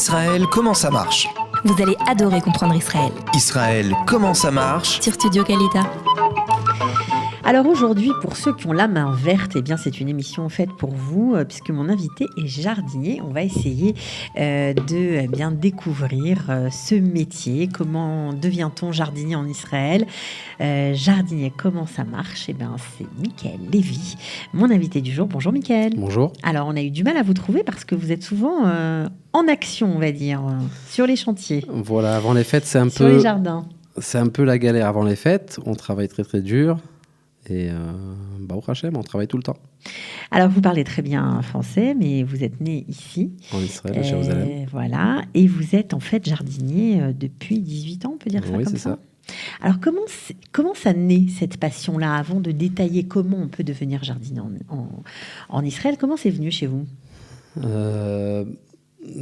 Israël, comment ça marche? Vous allez adorer comprendre Israël. Israël, comment ça marche? Sur Studio Kalita. Alors aujourd'hui, pour ceux qui ont la main verte, eh bien c'est une émission faite pour vous, puisque mon invité est jardinier. On va essayer de bien découvrir ce métier. Comment devient-on jardinier en Israël? Jardinier, comment ça marche? Eh bien, c'est Michael Lévy, mon invité du jour. Bonjour Michael. Bonjour. Alors on a eu du mal à vous trouver parce que vous êtes souvent en action, on va dire, sur les chantiers. Voilà, avant les fêtes, Sur les jardins. C'est un peu la galère avant les fêtes. On travaille très très dur. Et au Hachem, on travaille tout le temps. Alors, vous parlez très bien français, mais vous êtes né ici. En Israël, à Jérusalem. Voilà. Et vous êtes en fait jardinier depuis 18 ans, on peut dire ça oui, comme c'est ça. ça. Alors, comment ça naît, cette passion-là, avant de détailler comment on peut devenir jardinier en Israël? Comment c'est venu chez vous?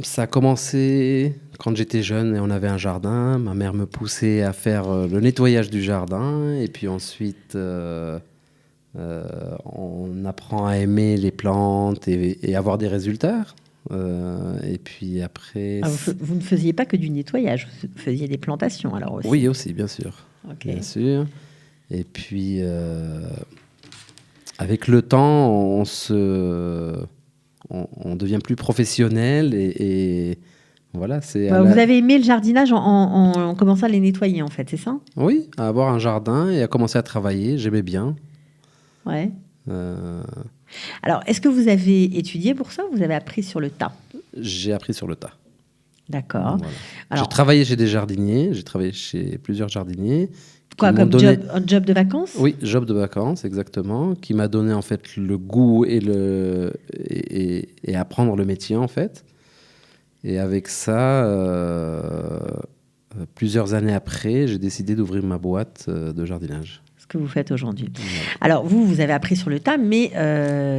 Ça a commencé quand j'étais jeune et on avait un jardin. Ma mère me poussait à faire le nettoyage du jardin. Et puis ensuite, on apprend à aimer les plantes et avoir des résultats. Et puis après... Vous ne faisiez pas que du nettoyage, vous faisiez des plantations alors aussi? Oui, aussi, bien sûr. Okay. Bien sûr. Et puis, avec le temps, on devient plus professionnel et voilà. Vous avez aimé le jardinage en commençant à les nettoyer, en fait, c'est ça? Oui, à avoir un jardin et à commencer à travailler, j'aimais bien. Ouais. Alors, est-ce que vous avez étudié pour ça ou vous avez appris sur le tas? J'ai appris sur le tas. D'accord. Voilà. Alors, j'ai travaillé chez des jardiniers, j'ai travaillé chez plusieurs jardiniers. Quoi, comme un job de vacances? Oui, job de vacances, exactement, qui m'a donné en fait le goût et apprendre le métier en fait. Et avec ça, plusieurs années après, j'ai décidé d'ouvrir ma boîte de jardinage. Ce que vous faites aujourd'hui. Voilà. Alors vous avez appris sur le tas, mais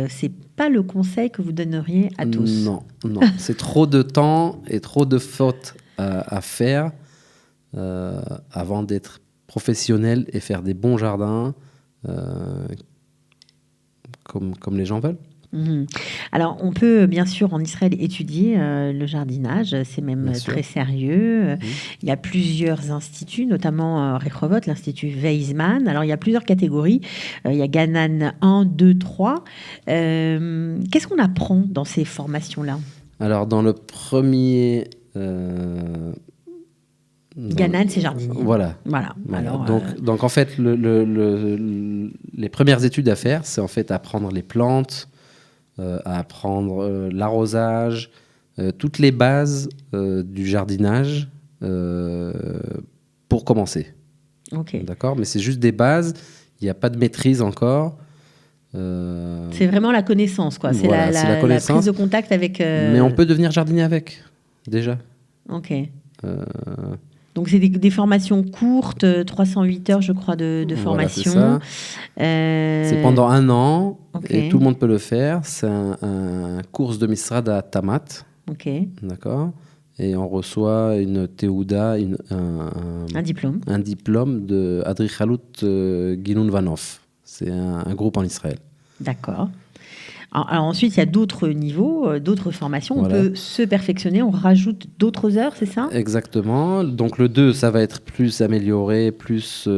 c'est pas le conseil que vous donneriez à tous. Non, c'est trop de temps et trop de fautes à faire avant d'être professionnel et faire des bons jardins comme les gens veulent. Mmh. Alors, on peut bien sûr en Israël étudier le jardinage, c'est même très sérieux. Il y a plusieurs instituts, notamment Rehovot, l'Institut Weizmann. Alors, il y a plusieurs catégories. Il y a Ganan 1, 2, 3. Qu'est-ce qu'on apprend dans ces formations-là? Alors, dans le premier... Ganan, c'est jardinier. Voilà. Alors, donc, en fait, les premières études à faire, c'est en fait apprendre les plantes, à apprendre l'arrosage, toutes les bases du jardinage pour commencer. Ok. D'accord, mais c'est juste des bases, il n'y a pas de maîtrise encore. C'est vraiment la connaissance, quoi. C'est voilà, la prise de contact avec... Mais on peut devenir jardinier avec, déjà. Ok. Donc, c'est des formations courtes, 308 heures, je crois, de formation. Voilà, c'est pendant 1 an, okay. Et tout le monde peut le faire. C'est un cours de Misrad à Tamat. Ok. D'accord. Et on reçoit une Teuda, un diplôme. Un diplôme de Adrichalut Ginun Vanov. C'est un groupe en Israël. D'accord. Alors ensuite, il y a d'autres niveaux, d'autres formations. Voilà. On peut se perfectionner, on rajoute d'autres heures, c'est ça? Exactement. Donc le 2, ça va être plus amélioré, plus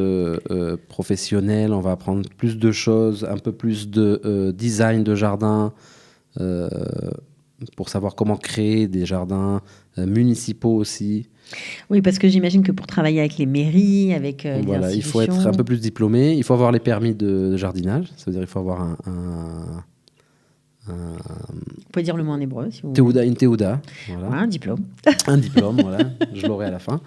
professionnel. On va apprendre plus de choses, un peu plus de design de jardin, pour savoir comment créer des jardins municipaux aussi. Oui, parce que j'imagine que pour travailler avec les mairies, avec les institutions... Il faut être un peu plus diplômé. Il faut avoir les permis de jardinage. Ça veut dire qu'il faut avoir Vous pouvez dire le mot en hébreu, si vous voulez. Une Teuda. Voilà. Ouais, un diplôme. Un diplôme, voilà. Je l'aurai à la fin.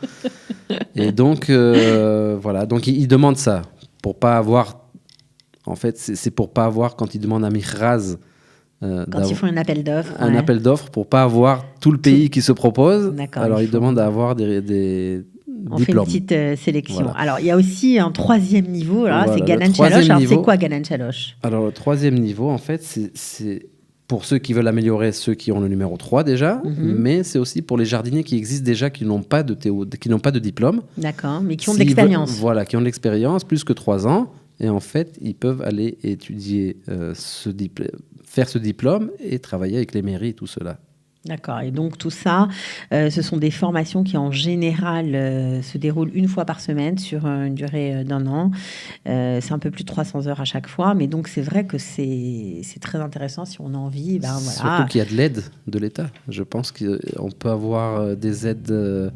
Et donc, voilà. Donc, il demande ça. Pour pas avoir... En fait, c'est pour pas avoir, quand il demande un michraz... Quand ils font un appel d'offres. Un appel d'offres pour pas avoir tout le pays qui se propose. D'accord, alors, il demande à avoir des on diplômes. fait une petite sélection. Voilà. Alors, il y a aussi un 3e niveau. Là, voilà, c'est Ganan Shalosh. Alors, c'est quoi Ganan Shalosh? Alors, le 3e niveau, en fait, c'est pour ceux qui veulent améliorer ceux qui ont le numéro 3 déjà, mais c'est aussi pour les jardiniers qui existent déjà, qui n'ont pas de diplôme. D'accord, mais qui ont de l'expérience. Voilà, qui ont de l'expérience, plus que 3 ans. Et en fait, ils peuvent aller étudier, faire ce diplôme et travailler avec les mairies et tout cela. D'accord. Et donc tout ça, ce sont des formations qui en général se déroulent une fois par semaine sur une durée d'un an. C'est un peu plus de 300 heures à chaque fois, mais donc c'est vrai que c'est très intéressant si on a envie. Ben, voilà. Surtout qu'il y a de l'aide de l'État. Je pense qu'on peut avoir des aides,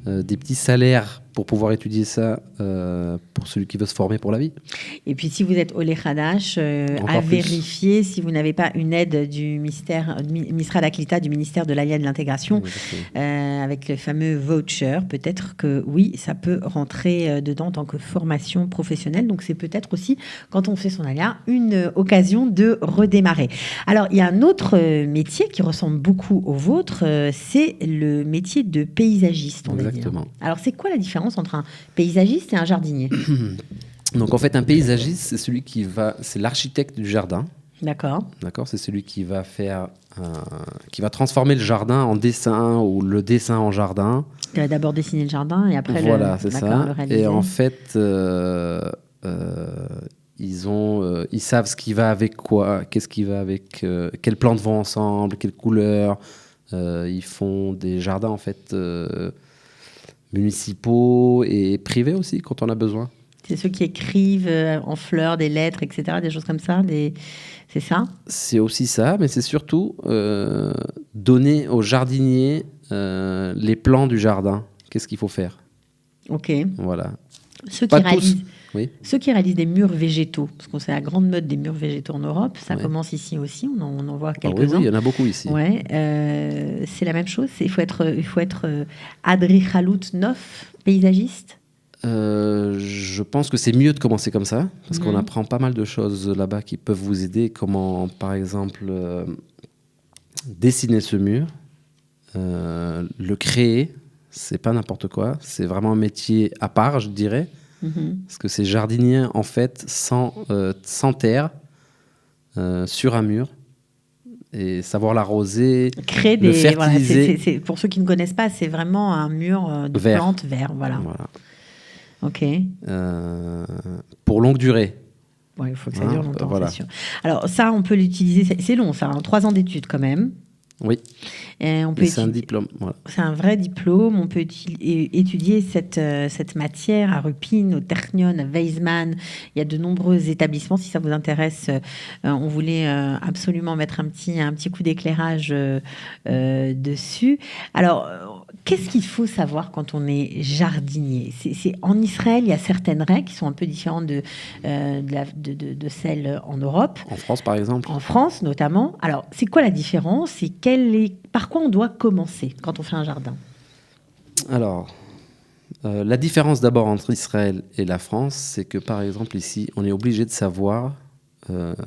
des petits salaires pour pouvoir étudier ça pour celui qui veut se former pour la vie. Et puis si vous êtes Olé Khadash, à Encore plus. vérifier si vous n'avez pas une aide du Misra d'Aklita, du ministère de l'Alliance et de l'Intégration, Exactement. avec le fameux voucher. Peut-être que oui, ça peut rentrer dedans en tant que formation professionnelle. Donc c'est peut-être aussi, quand on fait son alia, une occasion de redémarrer. Alors il y a un autre métier qui ressemble beaucoup au vôtre, c'est le métier de paysagiste, on va dire. Exactement. Alors c'est quoi la différence entre un paysagiste et un jardinier? Donc en fait, un paysagiste, c'est celui c'est l'architecte du jardin. D'accord. D'accord, c'est celui qui va qui va transformer le jardin en dessin ou le dessin en jardin. Tu vas d'abord dessiner le jardin et après Voilà, c'est d'accord, ça. le réaliser. Et en fait, ils savent ce qui va avec quoi, qu'est-ce qui va avec, quelles plantes vont ensemble, quelles couleurs. Ils font des jardins en fait municipaux et privés aussi quand on a besoin. C'est ceux qui écrivent en fleurs des lettres, etc., des choses comme ça. C'est ça? C'est aussi ça, mais c'est surtout donner aux jardiniers les plans du jardin. Qu'est-ce qu'il faut faire? Ok. Voilà. Ceux qui Pas tous. réalisent, Oui. ceux qui réalisent des murs végétaux, parce qu'on sait la grande mode des murs végétaux en Europe, ça Ouais. commence ici aussi, on en voit Ah oui, quelques-uns. oui, il y en a beaucoup ici. Ouais, c'est la même chose. Il faut être adrichalout neuf, paysagiste. Je pense que c'est mieux de commencer comme ça, parce Mhm. qu'on apprend pas mal de choses là-bas qui peuvent vous aider, comment, par exemple, dessiner ce mur, le créer, c'est pas n'importe quoi, c'est vraiment un métier à part, je dirais, Mhm. parce que c'est jardinier, en fait, sans terre, sur un mur, et savoir l'arroser, Créer le des. Voilà, fertiliser. pour ceux qui ne connaissent pas, c'est vraiment un mur de Vert. plantes vert. Voilà. Voilà. Ok. Pour longue durée. Ouais, il faut que ça Hein, dure longtemps, voilà. c'est sûr. Alors ça, on peut l'utiliser. C'est long, ça. 3 ans d'études quand même. Oui, Et on peut et c'est un étudier- diplôme. Voilà. C'est un vrai diplôme. On peut étudier cette matière à Rupin, au Technion, à Weizmann. Il y a de nombreux établissements. Si ça vous intéresse, on voulait absolument mettre un petit coup d'éclairage dessus. Alors, qu'est-ce qu'il faut savoir quand on est jardinier? En Israël, il y a certaines règles qui sont un peu différentes de celles en Europe. En France, par exemple. En France, notamment. Alors, c'est quoi la différence et par quoi on doit commencer quand on fait un jardin? Alors, la différence d'abord entre Israël et la France, c'est que par exemple ici, on est obligé de savoir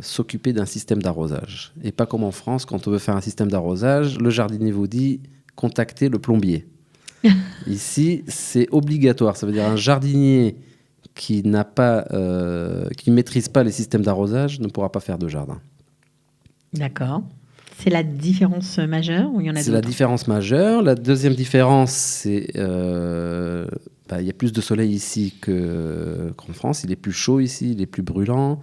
s'occuper d'un système d'arrosage. Et pas comme en France, quand on veut faire un système d'arrosage, le jardinier vous dit contactez le plombier. Ici, c'est obligatoire. Ça veut dire un jardinier qui qui maîtrise pas les systèmes d'arrosage ne pourra pas faire de jardin. D'accord. C'est la différence majeure ou il y en a C'est la d'autres? différence majeure. La deuxième différence, c'est il y a plus de soleil ici qu'en France. Il est plus chaud ici, il est plus brûlant.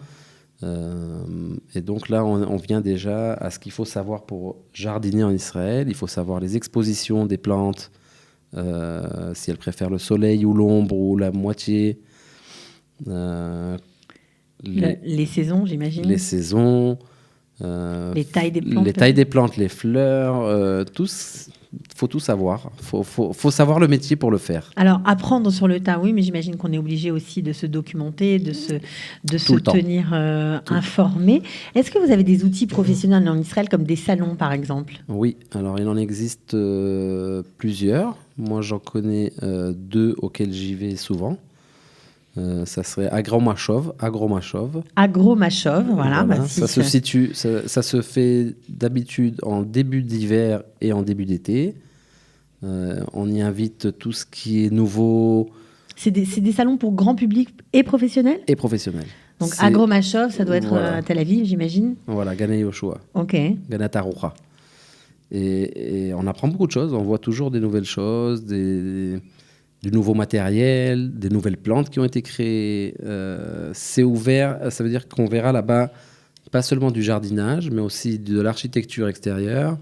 Et donc là, on vient déjà à ce qu'il faut savoir pour jardiner en Israël. Il faut savoir les expositions des plantes, si elles préfèrent le soleil ou l'ombre ou la moitié. Les saisons, j'imagine. Les saisons. Les tailles des plantes. Les tailles des plantes, les fleurs, faut tout savoir. Faut savoir le métier pour le faire. Alors, apprendre sur le tas, oui, mais j'imagine qu'on est obligé aussi de se documenter, de se le temps. tenir informé. Est-ce que vous avez des outils professionnels en Israël, comme des salons, par exemple? Oui, alors il en existe plusieurs. Moi, j'en connais 2 auxquels j'y vais souvent. Ça serait Agromachov. Agromachov, voilà. Voilà, bah, si, ça se fait d'habitude en début d'hiver et en début d'été. On y invite tout ce qui est nouveau c'est des salons pour grand public et professionnel? et professionnel. Donc, C'est- Agromachov, ça doit être Voilà. à Tel Aviv, j'imagine. Voilà, Gana Yoshua, Ok. Gana Taroucha. Et on apprend beaucoup de choses. On voit toujours des nouvelles choses, du nouveau matériel, des nouvelles plantes qui ont été créées. C'est ouvert, ça veut dire qu'on verra là-bas pas seulement du jardinage, mais aussi de l'architecture extérieure,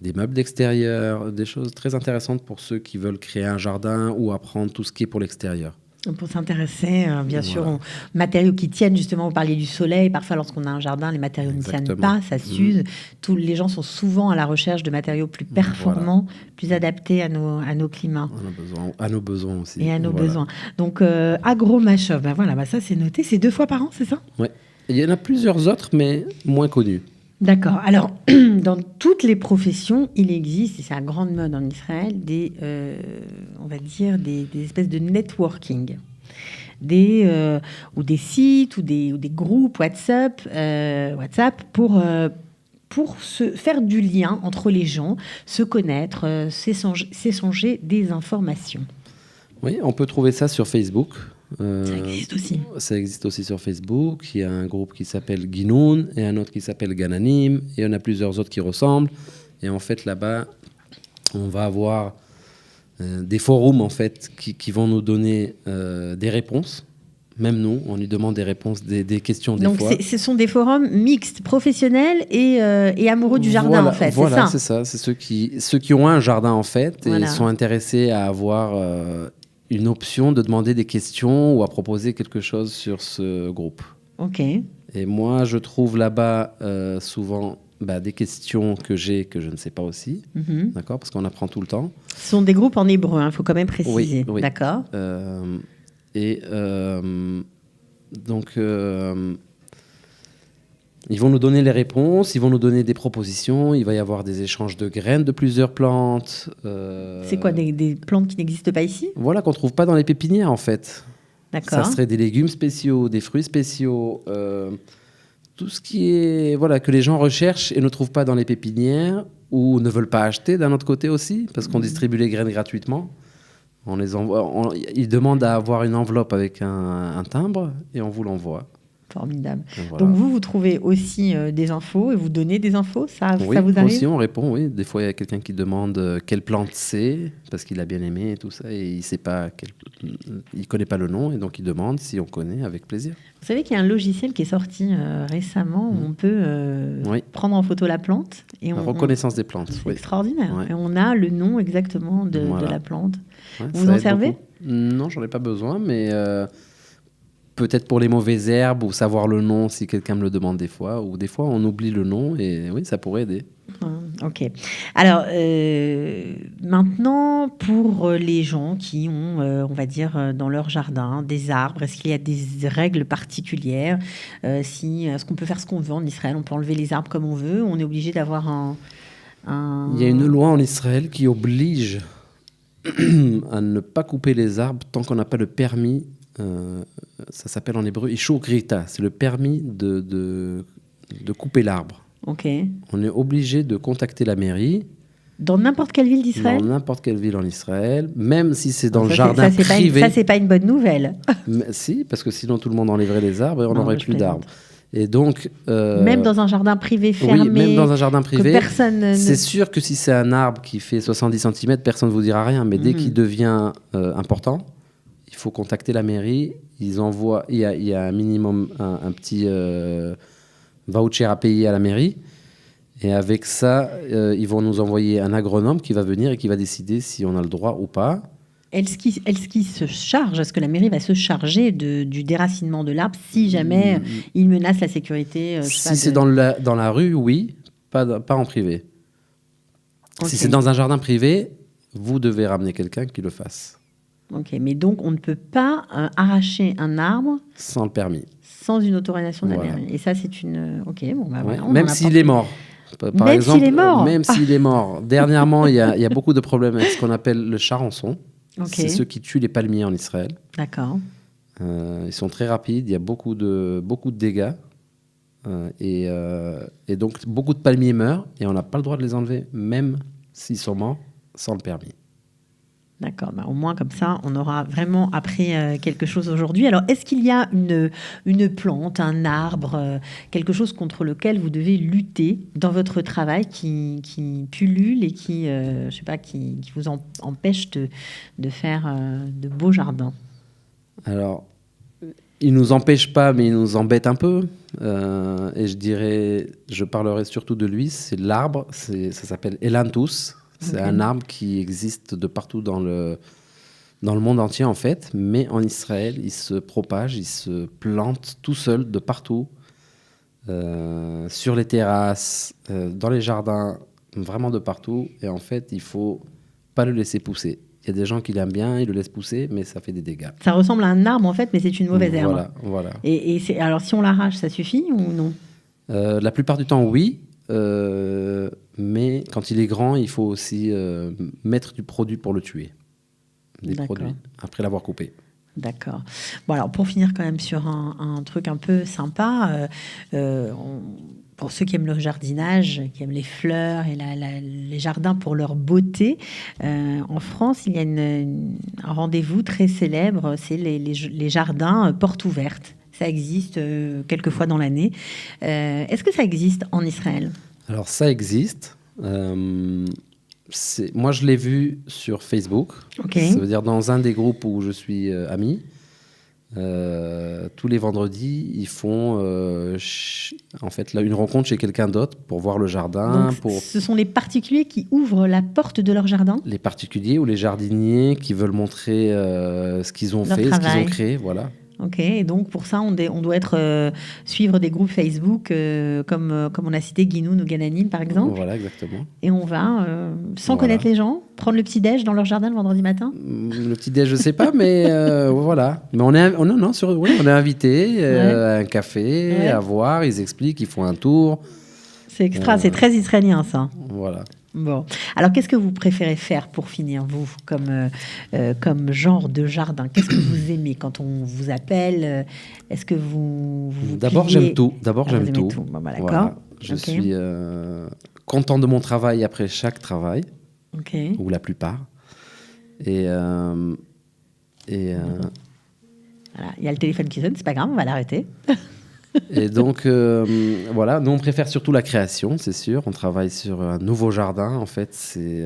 des meubles d'extérieur, des choses très intéressantes pour ceux qui veulent créer un jardin ou apprendre tout ce qui est pour l'extérieur. Pour s'intéresser, bien sûr, Voilà. aux matériaux qui tiennent. Justement, vous parliez du soleil. Parfois, lorsqu'on a un jardin, les matériaux ne tiennent Exactement. pas, ça s'use. Les gens sont souvent à la recherche de matériaux plus performants, plus adaptés à nos climats À nos besoins aussi. et à nos Voilà. besoins. Donc, AgroMashop, ça c'est noté. C'est 2 fois par an, c'est ça? Ouais. Il y en a plusieurs autres, mais moins connus. D'accord. Alors, dans toutes les professions, il existe, et c'est à grande mode en Israël, on va dire, des espèces de networking. Ou des sites, ou des groupes WhatsApp pour se faire du lien entre les gens, se connaître, s'échanger des informations. Oui, on peut trouver ça sur Facebook. Ça existe aussi. Ça existe aussi sur Facebook. Il y a un groupe qui s'appelle Ginoun et un autre qui s'appelle Gananim. Et il y en a plusieurs autres qui ressemblent. Et en fait, là-bas, on va avoir des forums en fait, qui vont nous donner des réponses. Même nous, on lui demande des réponses, des questions des Donc, fois. ce sont des forums mixtes, professionnels et amoureux du jardin, Voilà, en fait. Voilà, c'est c'est ça. C'est ceux qui ont un jardin, en fait, et Voilà. sont intéressés à avoir une option de demander des questions ou à proposer quelque chose sur ce groupe. OK. Et moi, je trouve là-bas souvent des questions que j'ai que je ne sais pas aussi, Mhm. d'accord, parce qu'on apprend tout le temps. Ce sont des groupes en hébreu, il faut quand même préciser. Oui. D'accord. Donc, ils vont nous donner les réponses, ils vont nous donner des propositions, il va y avoir des échanges de graines de plusieurs plantes. C'est quoi, des plantes qui n'existent pas ici? Voilà, qu'on ne trouve pas dans les pépinières, en fait. D'accord. Ça serait des légumes spéciaux, des fruits spéciaux, tout ce qui est que les gens recherchent et ne trouvent pas dans les pépinières ou ne veulent pas acheter d'un autre côté aussi, parce qu'on distribue les graines gratuitement. On les envoie, ils demandent à avoir une enveloppe avec un timbre et on vous l'envoie. Formidable. Et voilà. Donc vous trouvez aussi des infos et vous donnez des infos, ça Oui, vous arrive? aussi on répond, oui. Des fois, il y a quelqu'un qui demande quelle plante c'est, parce qu'il a bien aimé et tout ça, et il sait pas il connaît pas le nom, et donc il demande si on connaît, avec plaisir. Vous savez qu'il y a un logiciel qui est sorti récemment où on peut Oui. prendre en photo la plante et La reconnaissance des plantes, c'est oui. extraordinaire. Ouais. Et on a le nom exactement de Voilà. la plante. Ouais, Vous ça en aide servez? beaucoup. Non, j'en ai pas besoin, mais peut-être pour les mauvaises herbes ou savoir le nom si quelqu'un me le demande des fois, ou des fois on oublie le nom et oui, ça pourrait aider. Ok. Alors, maintenant, pour les gens qui ont, on va dire, dans leur jardin, des arbres, est-ce qu'il y a des règles particulières? Est-ce qu'on peut faire ce qu'on veut en Israël? On peut enlever les arbres comme on veut? On est obligé d'avoir un... Il y a une loi en Israël qui oblige à ne pas couper les arbres tant qu'on n'a pas le permis. Ça s'appelle en hébreu Ishur Grita. C'est le permis de couper l'arbre. Ok. On est obligé de contacter la mairie Dans n'importe quelle ville d'Israël? dans n'importe quelle ville en Israël, même si c'est dans Ça, le c'est- jardin ça, c'est privé. ça, c'est pas une bonne nouvelle. Mais si, parce que sinon tout le monde enlèverait les arbres et on Non, n'aurait mais je plus plaisante. d'arbres. Et donc, Même dans un jardin privé fermé, oui, même dans un jardin que privé, personne ne... c'est sûr que si c'est un arbre qui fait 70 cm, personne ne vous dira rien. Mais dès qu'il devient important, il faut contacter la mairie. Ils envoient, il y a un minimum, un petit voucher à payer à la mairie. Et avec ça, ils vont nous envoyer un agronome qui va venir et qui va décider si on a le droit ou pas. Est-ce qu'il se charge, est-ce que la mairie va se charger du déracinement de l'arbre si jamais il menace la sécurité je sais pas, Si c'est dans la rue, oui, pas en privé. Ok. Si c'est dans un jardin privé, vous devez ramener quelqu'un qui le fasse, Ok, mais donc on ne peut pas arracher un arbre sans le permis. sans une autorisation de la Voilà. mairie. Et ça, c'est une... Ok, bon, bah Ouais, voilà, on même en s'il apporte- est mort. Par Même exemple, s'il est mort. Même s'il est mort. Dernièrement, il y a beaucoup de problèmes avec ce qu'on appelle le charançon. Ok, C'est ceux qui tuent les palmiers en Israël. d'accord. Ils sont très rapides, il y a beaucoup de dégâts. Et donc, beaucoup de palmiers meurent et on n'a pas le droit de les enlever, même s'ils sont morts, sans le permis. D'accord, bah, au moins comme ça, on aura vraiment appris quelque chose aujourd'hui. Alors, est-ce qu'il y a une plante, un arbre, quelque chose contre lequel vous devez lutter dans votre travail qui pullule et qui, je sais pas, qui vous empêche de faire de beaux jardins? Alors, ils nous empêchent pas, mais ils nous embêtent un peu. Et je parlerai surtout de lui. C'est l'arbre. Ça s'appelle Ailanthus. C'est un arbre qui existe de partout dans le monde entier, en fait. Mais en Israël, il se propage, il se plante tout seul de partout. Sur les terrasses, dans les jardins, vraiment de partout. Et en fait, il faut pas le laisser pousser. Il y a des gens qui l'aiment bien, ils le laissent pousser, mais ça fait des dégâts. Ça ressemble à un arbre en fait, mais c'est une mauvaise herbe. Voilà. Et alors si on l'arrache, ça suffit ou non? La plupart du temps, oui. Mais quand il est grand, il faut aussi mettre du produit pour le tuer. Des produits, après l'avoir coupé. D'accord. Bon, alors pour finir quand même sur un truc un peu sympa, pour ceux qui aiment le jardinage, qui aiment les fleurs et les jardins pour leur beauté, en France, il y a un rendez-vous très célèbre, c'est les jardins portes ouvertes. Ça existe quelques fois dans l'année. Est-ce que ça existe en Israël? Alors ça existe. Moi, je l'ai vu sur Facebook. Okay. Ça veut dire dans un des groupes où je suis ami. Tous les vendredis, ils font en fait une rencontre chez quelqu'un d'autre pour voir le jardin. Donc, ce sont les particuliers qui ouvrent la porte de leur jardin? Les particuliers ou les jardiniers qui veulent montrer ce qu'ils ont fait, ce qu'ils ont créé, voilà. Ok, et donc pour ça, on doit suivre des groupes Facebook comme on a cité Guinoun ou Gananim par exemple. Voilà, exactement. Et on va, sans connaître les gens, prendre le petit-déj dans leur jardin le vendredi matin? Le petit-déj, je ne sais pas, mais voilà. Mais on est invité à un café, à voir, ils expliquent, ils font un tour. C'est extra, c'est très israélien ça. Voilà. Bon, alors qu'est-ce que vous préférez faire pour finir, vous, comme genre de jardin? Qu'est-ce que vous aimez quand on vous appelle? Est-ce que vous D'abord, j'aime tout. J'aime tout. Bon, bah, d'accord. Voilà. Je suis content de mon travail après chaque travail, ou la plupart. Et voilà, il y a le téléphone qui sonne, c'est pas grave, on va l'arrêter. Et donc, voilà, nous on préfère surtout la création, c'est sûr. On travaille sur un nouveau jardin, en fait, c'est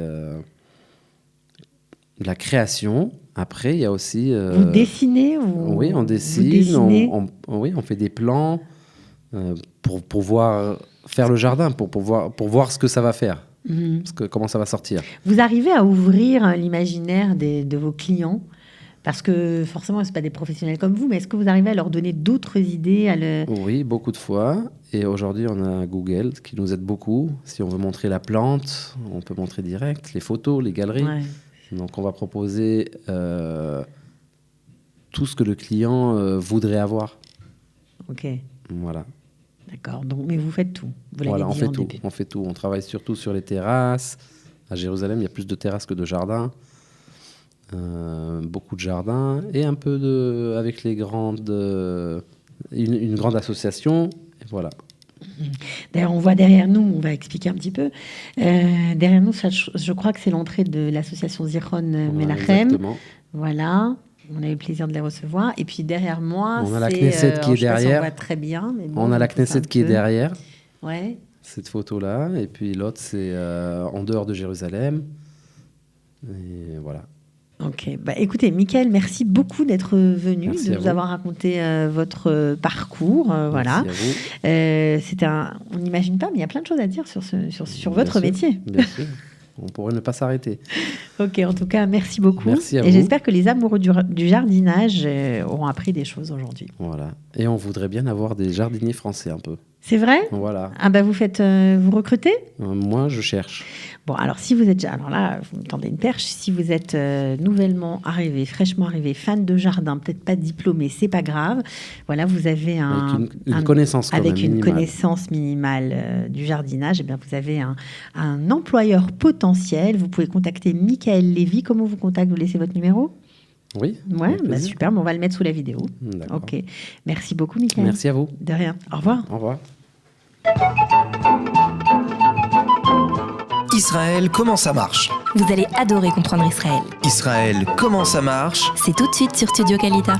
la création. Après, il y a aussi... vous dessinez ou... Oui, on dessine, on fait des plans pour pouvoir faire le jardin, pour voir ce que ça va faire, comment ça va sortir. Vous arrivez à ouvrir l'imaginaire de vos clients? Parce que forcément, ce pas des professionnels comme vous, mais est-ce que vous arrivez à leur donner d'autres idées Oui, beaucoup de fois. Et aujourd'hui, on a Google qui nous aide beaucoup. Si on veut montrer la plante, on peut montrer direct les photos, les galeries. Ouais. Donc, on va proposer tout ce que le client voudrait avoir. Ok. Voilà. D'accord. Donc, mais vous faites tout. Voilà, on fait tout. On travaille surtout sur les terrasses. À Jérusalem, il y a plus de terrasses que de jardins. Beaucoup de jardins et un peu avec les grandes une grande association et voilà. D'ailleurs, on voit derrière nous, on va expliquer un petit peu. Derrière nous, je crois que c'est l'entrée de l'association Zichron Menachem. Exactement. Voilà, on a eu le plaisir de les recevoir. Et puis derrière moi, on a la Knesset qui est derrière. On voit très bien. Mais bon, on a la Knesset qui est derrière. Ouais. Cette photo-là. Et puis l'autre, c'est en dehors de Jérusalem. Et voilà. Ok, bah, écoutez, Michael, merci beaucoup d'être venu, de nous avoir raconté votre parcours. Voilà. On n'imagine pas, mais il y a plein de choses à dire sur votre métier. Bien sûr. On pourrait ne pas s'arrêter. Ok, en tout cas, merci beaucoup. Merci à vous. Et j'espère que les amoureux du jardinage auront appris des choses aujourd'hui. Voilà. Et on voudrait bien avoir des jardiniers français un peu. C'est vrai? Voilà. Ah bah vous recrutez? Moi, je cherche. Bon, alors si vous êtes alors là, vous me tendez une perche. Si vous êtes fraîchement arrivé, fan de jardin, peut-être pas diplômé, c'est pas grave. Voilà, vous avez une connaissance quand avec même une minimale. Connaissance minimale du jardinage. Et bien, vous avez un employeur potentiel. Vous pouvez contacter Michael Lévy. Comment vous contacte? Vous laissez votre numéro? Oui. Ouais, bah super, mais on va le mettre sous la vidéo. D'accord. Ok. Merci beaucoup, Michael. Merci à vous. De rien. Au revoir. Au revoir. Israël, comment ça marche? Vous allez adorer comprendre Israël. Israël, comment ça marche? C'est tout de suite sur Studio Kalita.